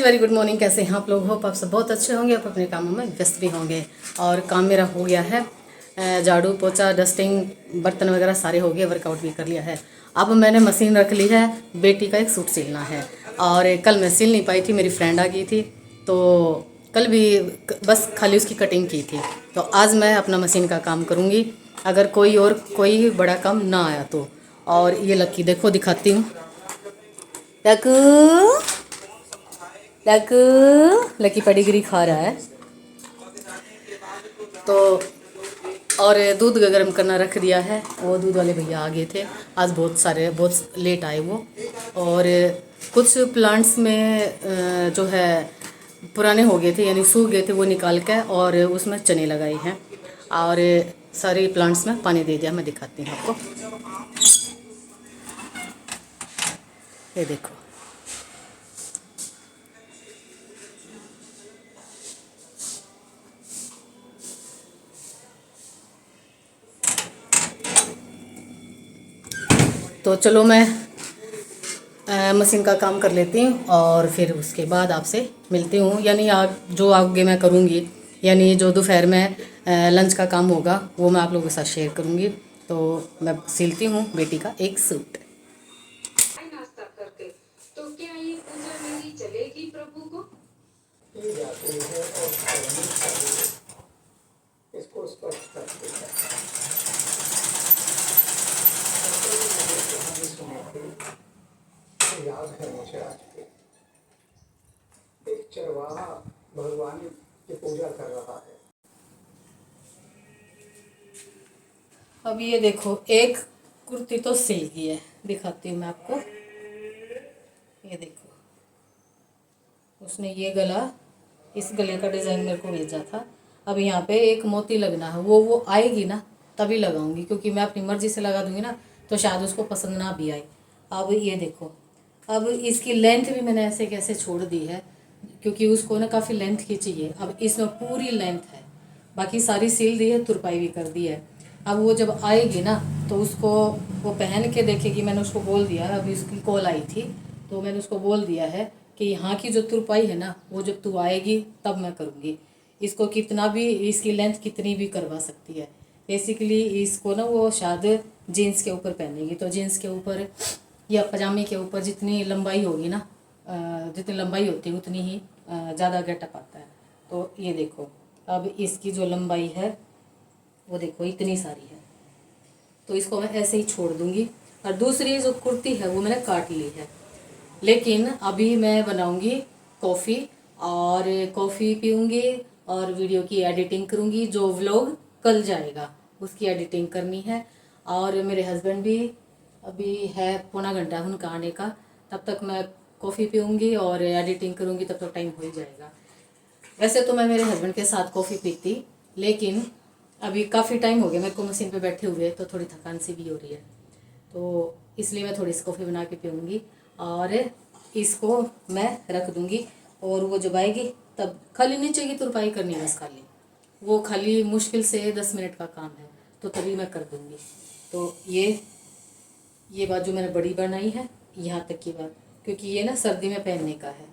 Very good morning. कैसे हैं आप लोग? होप आप सब बहुत अच्छे होंगे, आप अपने कामों में व्यस्त भी होंगे। और काम मेरा हो गया है, झाड़ू पोछा डस्टिंग बर्तन वगैरह सारे हो गए, वर्कआउट भी कर लिया है। अब मैंने मशीन रख ली है, बेटी का एक सूट सिलना है। और कल मैं सिल नहीं पाई थी, मेरी फ्रेंड आ गई थी तो कल भी बस खाली उसकी कटिंग की थी। तो आज मैं अपना मशीन का काम करूँगी, अगर कोई बड़ा काम ना आया तो। और ये लक्की देखो, दिखाती हूँ। लकी पेडिग्री खा रहा है। तो और दूध गर्म करना रख दिया है, वो दूध वाले भैया आ गए थे आज, बहुत लेट आए वो। और कुछ प्लांट्स में जो है पुराने हो गए थे, यानी सूख गए थे, वो निकाल के और उसमें चने लगाए हैं। और सारे प्लांट्स में पानी दे दिया। मैं दिखाती हूँ आपको, ये देखो। तो चलो मैं मशीन का काम कर लेती हूँ और फिर उसके बाद आपसे मिलती हूँ। यानी जो आगे मैं करूँगी, यानी जो दोपहर में लंच का काम होगा वो मैं आप लोगों के साथ शेयर करूँगी। तो मैं सिलती हूँ बेटी का एक सूट। नाश्ता करते तो क्या ये पूजा मेरी चलेगी प्रभु को? इसको स्पष्ट करते हैं। याद है मुझे आज भी, एक चरवाहा भगवान की पूजा कर रहा है। अब ये देखो, एक कुर्ती तो सिल गई है, दिखाती हूँ मैं आपको। ये देखो, उसने ये गला, इस गले का डिज़ाइन मेरे को भेजा था। अब यहाँ पे एक मोती लगना है, वो आएगी ना तभी लगाऊंगी, क्योंकि मैं अपनी मर्जी से लगा दूंगी ना तो शायद उसको पसंद ना भी आए। अब ये देखो, अब इसकी लेंथ भी मैंने ऐसे कैसे छोड़ दी है, क्योंकि उसको ना काफ़ी लेंथ की चाहिए। अब इसमें पूरी लेंथ है, बाकी सारी सिल दी है, तुरपाई भी कर दी है। अब वो जब आएगी ना तो उसको वो पहन के देखेगी। मैंने उसको बोल दिया, अभी उसकी कॉल आई थी तो मैंने उसको बोल दिया है कि यहाँ की जो तुरपाई है ना, वो जब तू आएगी तब मैं करूँगी। इसको कितना भी, इसकी लेंथ कितनी भी करवा सकती है। बेसिकली इसको ना वो शायद जीन्स के ऊपर पहनेगी, तो जीन्स के ऊपर या पजामे के ऊपर जितनी लंबाई होगी ना, जितनी लंबाई होती है उतनी ही ज़्यादा गेटअप आता है। तो ये देखो, अब इसकी जो लंबाई है वो देखो इतनी सारी है, तो इसको मैं ऐसे ही छोड़ दूंगी। और दूसरी जो कुर्ती है वो मैंने काट ली है, लेकिन अभी मैं बनाऊंगी कॉफ़ी, और कॉफ़ी पीऊँगी और वीडियो की एडिटिंग करूँगी। जो व्लॉग कल जाएगा उसकी एडिटिंग करनी है। और मेरे हस्बैंड भी अभी है पौना घंटा उनका आने का, तब तक मैं कॉफ़ी पीऊँगी और एडिटिंग करूँगी, तब तक टाइम हो ही जाएगा। वैसे तो मैं मेरे हस्बैंड के साथ कॉफ़ी पीती, लेकिन अभी काफ़ी टाइम हो गया मेरे को मशीन पे बैठे हुए, तो थोड़ी थकान सी भी हो रही है, तो इसलिए मैं थोड़ी सी कॉफ़ी बना के पीऊँगी और इसको मैं रख दूँगी। और वो जब आएगी तब खाली नीचे की तुरपाई करनी है, बस खाली वो खाली मुश्किल से 10 मिनट का काम है, तो तभी मैं कर दूँगी। तो ये बाजू मैंने बड़ी बनाई है यहाँ तक की बात, क्योंकि ये ना सर्दी में पहनने का है।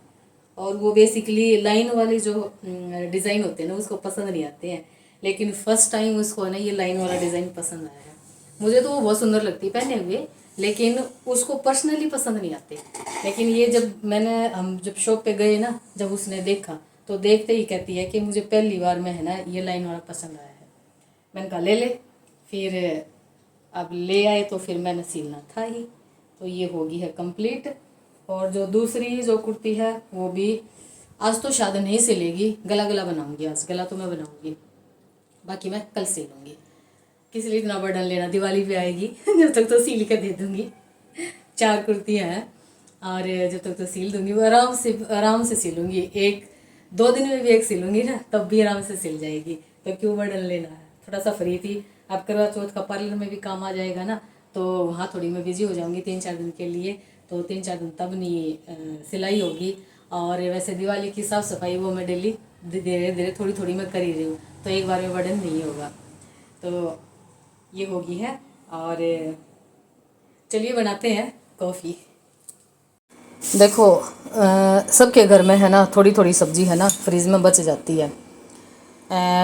और वो बेसिकली लाइन वाले जो डिज़ाइन होते हैं ना उसको पसंद नहीं आते हैं, लेकिन फर्स्ट टाइम उसको ना ये लाइन वाला डिज़ाइन पसंद आया है। मुझे तो वो बहुत सुंदर लगती है पहने हुए, लेकिन उसको पर्सनली पसंद नहीं आते। लेकिन ये हम जब शॉप पे गए ना, जब उसने देखा तो देखते ही कहती है कि मुझे पहली बार में है ना ये लाइन वाला पसंद आया है। मैंने कहा ले ले। फिर अब ले आए तो फिर मैंने सिलना था ही, तो ये होगी है कंप्लीट। और जो दूसरी जो कुर्ती है वो भी आज तो शायद नहीं सिलेगी, गला बनाऊंगी। आज गला तो मैं बनाऊंगी, बाकी मैं कल सिलूंगी। किस लिए इतना बर्डन लेना, दिवाली पे आएगी जब तक तो सिल के दे दूंगी। 4 कुर्तियाँ हैं और जब तक तो सिल दूंगी, वो आराम से सिलूंगी। 1-2 दिन में भी एक सिलूंगी ना, तब भी आराम से सिल जाएगी। तो क्यों बर्डन लेना है। थोड़ा सा फ्री थी, अब करवा चौथ का पार्लर में भी काम आ जाएगा ना, तो वहाँ थोड़ी मैं बिजी हो जाऊंगी 3-4 दिन के लिए। तो 3-4 दिन तब नहीं सिलाई होगी। और वैसे दिवाली की साफ़ सफाई वो मैं डेली धीरे धीरे थोड़ी थोड़ी मैं कर ही रही हूँ, तो एक बार में बर्डन नहीं होगा। तो ये होगी है। और चलिए बनाते हैं कॉफ़ी। देखो सबके घर में है ना थोड़ी थोड़ी सब्जी है ना फ्रिज में बच जाती है।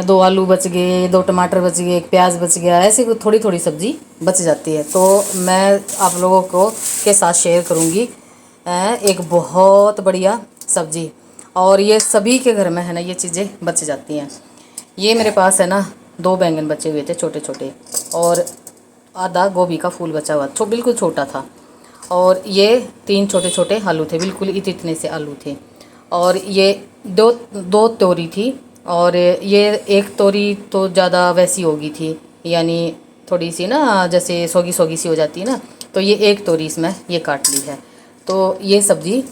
2 आलू बच गए, 2 टमाटर बच गए, 1 प्याज बच गया, ऐसे कुछ थोड़ी थोड़ी सब्जी बच जाती है। तो मैं आप लोगों को के साथ शेयर करूँगी एक बहुत बढ़िया सब्जी, और ये सभी के घर में है ना ये चीज़ें बच जाती हैं। ये मेरे पास है ना 2 बैंगन बचे हुए थे छोटे छोटे, और आधा गोभी का फूल बचा हुआ बिल्कुल छोटा था, और ये 3 छोटे छोटे आलू थे, बिल्कुल इतने से आलू थे, और ये दो तोरी थी, और ये एक तोरी तो ज़्यादा वैसी होगी थी, यानी थोड़ी सी ना जैसे सोगी सोगी सी हो जाती है ना, तो ये एक तोरी इसमें ये काट ली है। तो ये सब्ज़ी,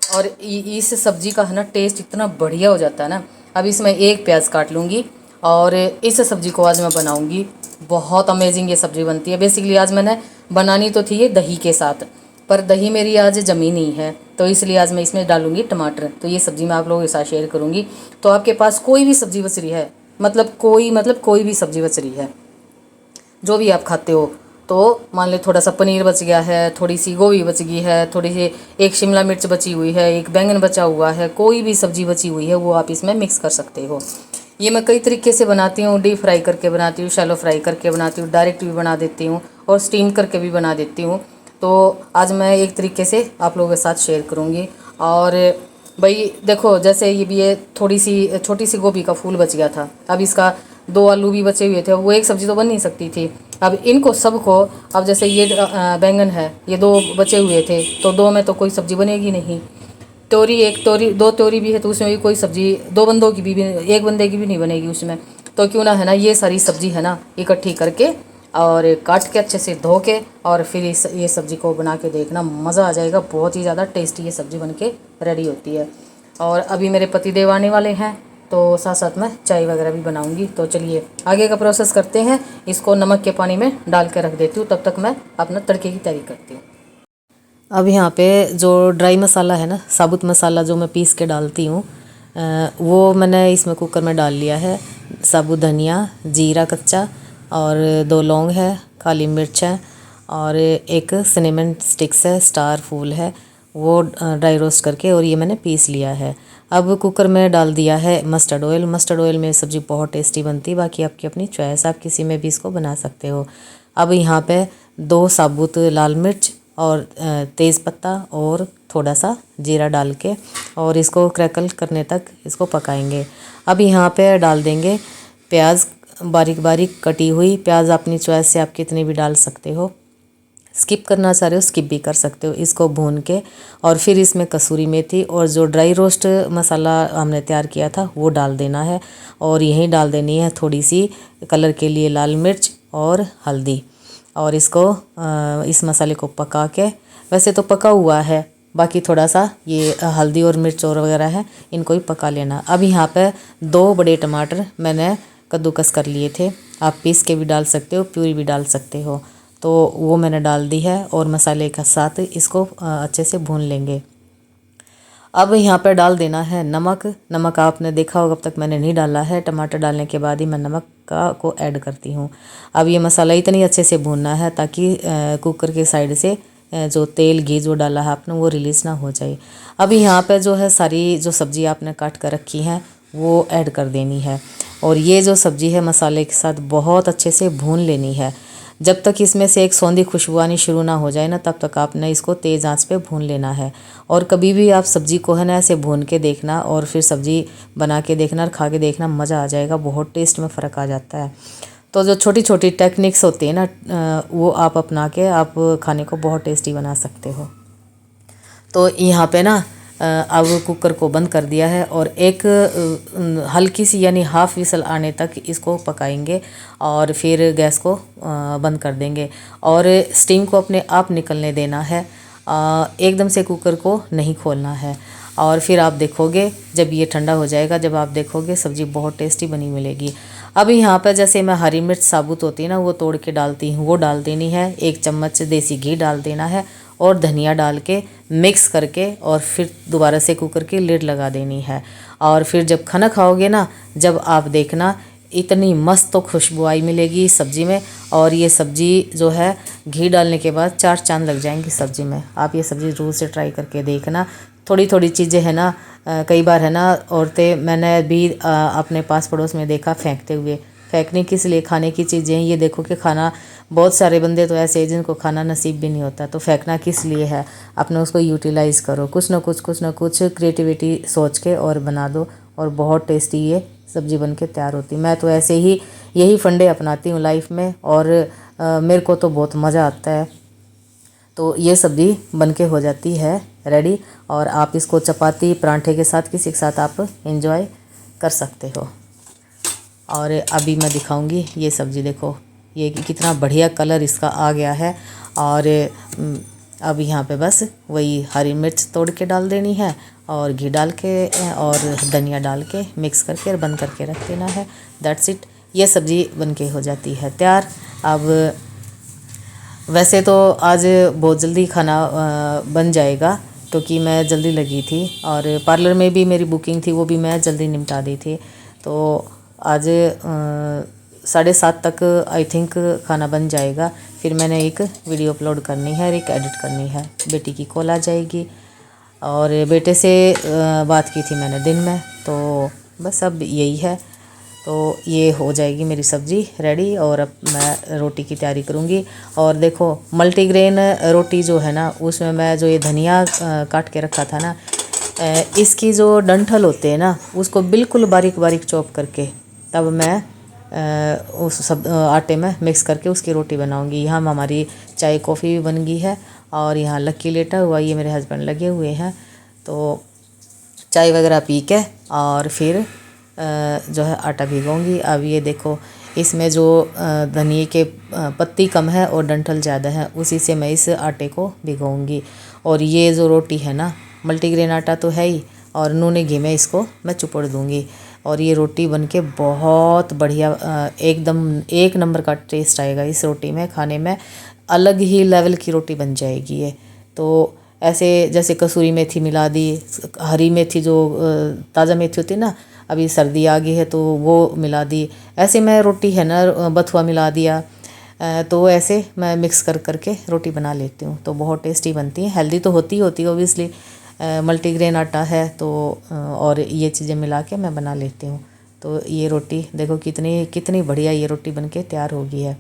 और इस सब्ज़ी का है ना टेस्ट इतना बढ़िया हो जाता है ना। अब इसमें 1 प्याज काट लूँगी, और इस सब्ज़ी को आज मैं बनाऊँगी। बहुत अमेजिंग ये सब्ज़ी बनती है। बेसिकली आज मैंने बनानी तो थी ये दही के साथ, पर दही मेरी आज जमी नहीं है, तो इसलिए आज मैं इसमें डालूँगी टमाटर। तो ये सब्ज़ी मैं आप लोगों के साथ शेयर करूँगी। तो आपके पास कोई भी सब्ज़ी बच रही है, मतलब कोई भी सब्ज़ी बच रही है जो भी आप खाते हो, तो मान ले थोड़ा सा पनीर बच गया है, थोड़ी सी गोभी बच गई है, थोड़ी सी 1 शिमला मिर्च बची हुई है, 1 बैंगन बचा हुआ है, कोई भी सब्ज़ी बची हुई है वो आप इसमें मिक्स कर सकते हो। ये मैं कई तरीके से बनाती हूँ, डीप फ्राई करके बनाती हूँ, शैलो फ्राई करके बनाती हूँ, डायरेक्ट भी बना देती हूँ, और स्टीम करके भी बना देती हूँ। तो आज मैं एक तरीके से आप लोगों के साथ शेयर करूँगी। और भाई देखो, जैसे ये भी ये थोड़ी सी छोटी सी गोभी का फूल बच गया था, अब इसका 2 आलू भी बचे हुए थे, वो एक सब्ज़ी तो बन नहीं सकती थी। अब इनको सबको, अब जैसे ये बैंगन है, ये 2 बचे हुए थे, तो 2 में तो कोई सब्ज़ी बनेगी नहीं। तोरी 1 तोरी 2 तोरी भी है, तो उसमें भी कोई सब्ज़ी 2 बंदों की भी 1 बंदे की भी नहीं बनेगी उसमें। तो क्यों ना है ना ये सारी सब्ज़ी है ना इकट्ठी करके और काट के अच्छे से धो के, और फिर ये सब्ज़ी को बना के देखना, मज़ा आ जाएगा। बहुत ही ज़्यादा टेस्टी ये सब्ज़ी बन के रेडी होती है। और अभी मेरे पति देव आने वाले हैं, तो साथ साथ में चाय वगैरह भी बनाऊंगी। तो चलिए आगे का प्रोसेस करते हैं। इसको नमक के पानी में डाल के रख देती हूँ, तब तक मैं अपना तड़के की तैयारी करती हूँ। अब यहाँ पे जो ड्राई मसाला है ना, साबुत मसाला जो मैं पीस के डालती हूँ, वो मैंने इसमें कुकर में डाल लिया है। साबुत धनिया, जीरा कच्चा, और 2 लौंग है, काली मिर्च है, और एक सिनेमन स्टिक्स है, स्टार फूल है, वो ड्राई रोस्ट करके, और ये मैंने पीस लिया है। अब कुकर में डाल दिया है मस्टर्ड ऑयल। मस्टर्ड ऑयल में सब्ज़ी बहुत टेस्टी बनती है, बाकी आपकी अपनी चॉइस, आप किसी में भी इसको बना सकते हो। अब यहाँ पे 2 साबुत लाल मिर्च और तेज़ पत्ता और थोड़ा सा जीरा डाल के, और इसको क्रैकल करने तक इसको पकाएंगे। अब यहाँ पे डाल देंगे प्याज, बारीक बारीक कटी हुई प्याज, अपनी चॉइस से आप कितनी भी डाल सकते हो। स्किप करना चाह रहे हो स्किप भी कर सकते हो। इसको भून के, और फिर इसमें कसूरी मेथी और जो ड्राई रोस्ट मसाला हमने तैयार किया था वो डाल देना है, और यहीं डाल देनी है थोड़ी सी कलर के लिए लाल मिर्च और हल्दी, और इसको इस मसाले को पका के, वैसे तो पका हुआ है, बाकी थोड़ा सा ये हल्दी और मिर्च और वगैरह है, इनको भी पका लेना। अब यहाँ पे 2 बड़े टमाटर मैंने कद्दूकस कर लिए थे, आप पीस के भी डाल सकते हो, प्यूरी भी डाल सकते हो, तो वो मैंने डाल दी है, और मसाले के साथ इसको अच्छे से भून लेंगे। अब यहाँ पर डाल देना है नमक। नमक आपने देखा होगा, अब तक मैंने नहीं डाला है, टमाटर डालने के बाद ही मैं नमक को ऐड करती हूँ। अब ये मसाला इतनी अच्छे से भूनना है ताकि कुकर के साइड से जो तेल घी जो डाला है आपने वो रिलीज़ ना हो जाए। अब यहाँ पे जो है सारी जो सब्ज़ी आपने काट कर रखी हैं वो ऐड कर देनी है, और ये जो सब्ज़ी है मसाले के साथ बहुत अच्छे से भून लेनी है। जब तक इसमें से एक सौंधी खुशबू आनी शुरू ना हो जाए ना, तब तक आपने इसको तेज़ आंच पे भून लेना है। और कभी भी आप सब्ज़ी को है ना ऐसे भून के देखना, और फिर सब्ज़ी बना के देखना और खा के देखना, मज़ा आ जाएगा, बहुत टेस्ट में फ़र्क आ जाता है। तो जो छोटी छोटी टेक्निक्स होती है ना, वो आप अपना के आप खाने को बहुत टेस्टी बना सकते हो। तो यहाँ पे ना अब कुकर को बंद कर दिया है, और एक हल्की सी यानी हाफ़ विसल आने तक इसको पकाएंगे, और फिर गैस को बंद कर देंगे, और स्टीम को अपने आप निकलने देना है, एकदम से कुकर को नहीं खोलना है। और फिर आप देखोगे जब ये ठंडा हो जाएगा, जब आप देखोगे सब्ज़ी बहुत टेस्टी बनी मिलेगी। अब यहाँ पर जैसे मैं हरी मिर्च साबुत होती है ना, वो तोड़ के डालती हूँ, वो डाल देनी है। 1 चम्मच देसी घी डाल देना है, और धनिया डाल के मिक्स करके, और फिर दोबारा से कुकर की लिड लगा देनी है। और फिर जब खाना खाओगे ना, जब आप देखना इतनी मस्त तो खुशबू आई मिलेगी इस सब्ज़ी में। और ये सब्ज़ी जो है घी डालने के बाद 4 चांद लग जाएंगी सब्ज़ी में। आप ये सब्ज़ी ज़रूर से ट्राई करके देखना। थोड़ी थोड़ी चीज़ें है ना, कई बार है ना औरतें, मैंने भी अपने पास पड़ोस में देखा फेंकते हुए। फेंकने किस लिए, खाने की चीज़ें हैं। ये देखो कि खाना, बहुत सारे बंदे तो ऐसे हैं जिनको खाना नसीब भी नहीं होता, तो फेंकना किस लिए है। अपने उसको यूटिलाइज़ करो, कुछ ना कुछ क्रिएटिविटी सोच के और बना दो, और बहुत टेस्टी ये सब्ज़ी बन के तैयार होती। मैं तो ऐसे ही यही फंडे अपनाती हूँ लाइफ में, और मेरे को तो बहुत मज़ा आता है। तो ये सब्ज़ी बन के हो जाती है रेडी, और आप इसको चपाती परांठे के साथ किसी के साथ आप एंजॉय कर सकते हो। और अभी मैं दिखाऊंगी ये सब्ज़ी, देखो ये कितना बढ़िया कलर इसका आ गया है। और अब यहाँ पे बस वही हरी मिर्च तोड़ के डाल देनी है, और घी डाल के और धनिया डाल के मिक्स करके और बंद करके रख देना है। दैट्स इट, ये सब्ज़ी बन के हो जाती है तैयार। अब वैसे तो आज बहुत जल्दी खाना बन जाएगा, क्योंकि मैं जल्दी लगी थी, और पार्लर में भी मेरी बुकिंग थी, वो भी मैं जल्दी निपटा दी थी। तो आज 7:30 तक आई थिंक खाना बन जाएगा। फिर मैंने एक वीडियो अपलोड करनी है और एक एडिट करनी है। बेटी की कॉल आ जाएगी, और बेटे से बात की थी मैंने दिन में, तो बस अब यही है। तो ये हो जाएगी मेरी सब्ज़ी रेडी, और अब मैं रोटी की तैयारी करूँगी। और देखो मल्टीग्रेन रोटी जो है ना, उसमें मैं जो ये धनिया काट के रखा था ना, इसकी जो डंठल होते हैं ना, उसको बिल्कुल बारीक बारीक चॉप करके तब मैं उस सब आटे में मिक्स करके उसकी रोटी बनाऊँगी। यहाँ हमारी चाय कॉफ़ी भी बन गई है, और यहाँ लक्की लेटा हुआ, ये मेरे हस्बैंड लगे हुए हैं। तो चाय वगैरह पी के और फिर जो है आटा भिगोऊंगी। अब ये देखो इसमें जो धनिए के पत्ती कम है और डंठल ज़्यादा है, उसी से मैं इस आटे को भिगोऊंगी। और ये जो रोटी है ना, मल्टीग्रेन आटा तो है ही, और नूने घी में इसको मैं चुपड़ दूंगी। और ये रोटी बनके बहुत बढ़िया एकदम एक नंबर का टेस्ट आएगा इस रोटी में। खाने में अलग ही लेवल की रोटी बन जाएगी ये। तो ऐसे जैसे कसूरी मेथी मिला दी, हरी मेथी जो ताज़ा मेथी होती है ना, अभी सर्दी आ गई है तो वो मिला दी। ऐसे मैं रोटी है ना, बथुआ मिला दिया, तो ऐसे मैं मिक्स कर करके रोटी बना लेती हूँ। तो बहुत टेस्टी बनती है, हेल्दी तो होती है ओबियसली, मल्टीग्रेन आटा है तो, और ये चीज़ें मिला के मैं बना लेती हूँ। तो ये रोटी देखो कितनी बढ़िया ये रोटी बनके तैयार हो गई है।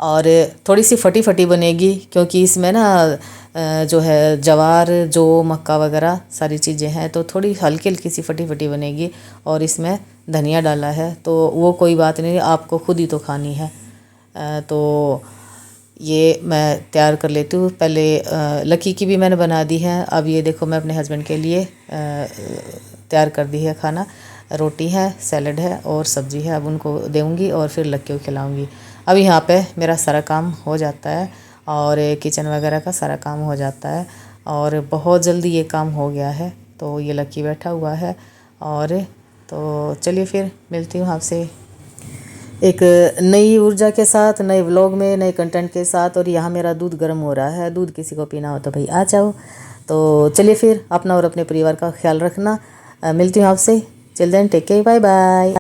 और थोड़ी सी फटी फटी बनेगी, क्योंकि इसमें ना जो है जवार, जो मक्का वगैरह सारी चीज़ें हैं, तो थोड़ी हल्की हल्की सी फटी फटी बनेगी। और इसमें धनिया डाला है, तो वो कोई बात नहीं, आपको खुद ही तो खानी है। तो ये मैं तैयार कर लेती हूँ। पहले लकी की भी मैंने बना दी है। अब ये देखो मैं अपने हस्बैंड के लिए तैयार कर दी है खाना। रोटी है, सैलड है और सब्ज़ी है। अब उनको देऊँगी और फिर लकी को खिलाऊँगी। अब यहाँ पे मेरा सारा काम हो जाता है, और किचन वगैरह का सारा काम हो जाता है, और बहुत जल्दी ये काम हो गया है। तो ये लकी बैठा हुआ है, और तो चलिए फिर मिलती हूँ आपसे एक नई ऊर्जा के साथ, नए व्लॉग में, नए कंटेंट के साथ। और यहाँ मेरा दूध गर्म हो रहा है, दूध किसी को पीना हो तो भाई आ जाओ। तो चलिए फिर अपना और अपने परिवार का ख्याल रखना। मिलती हूँ आपसे। Chill then, take care, bye bye.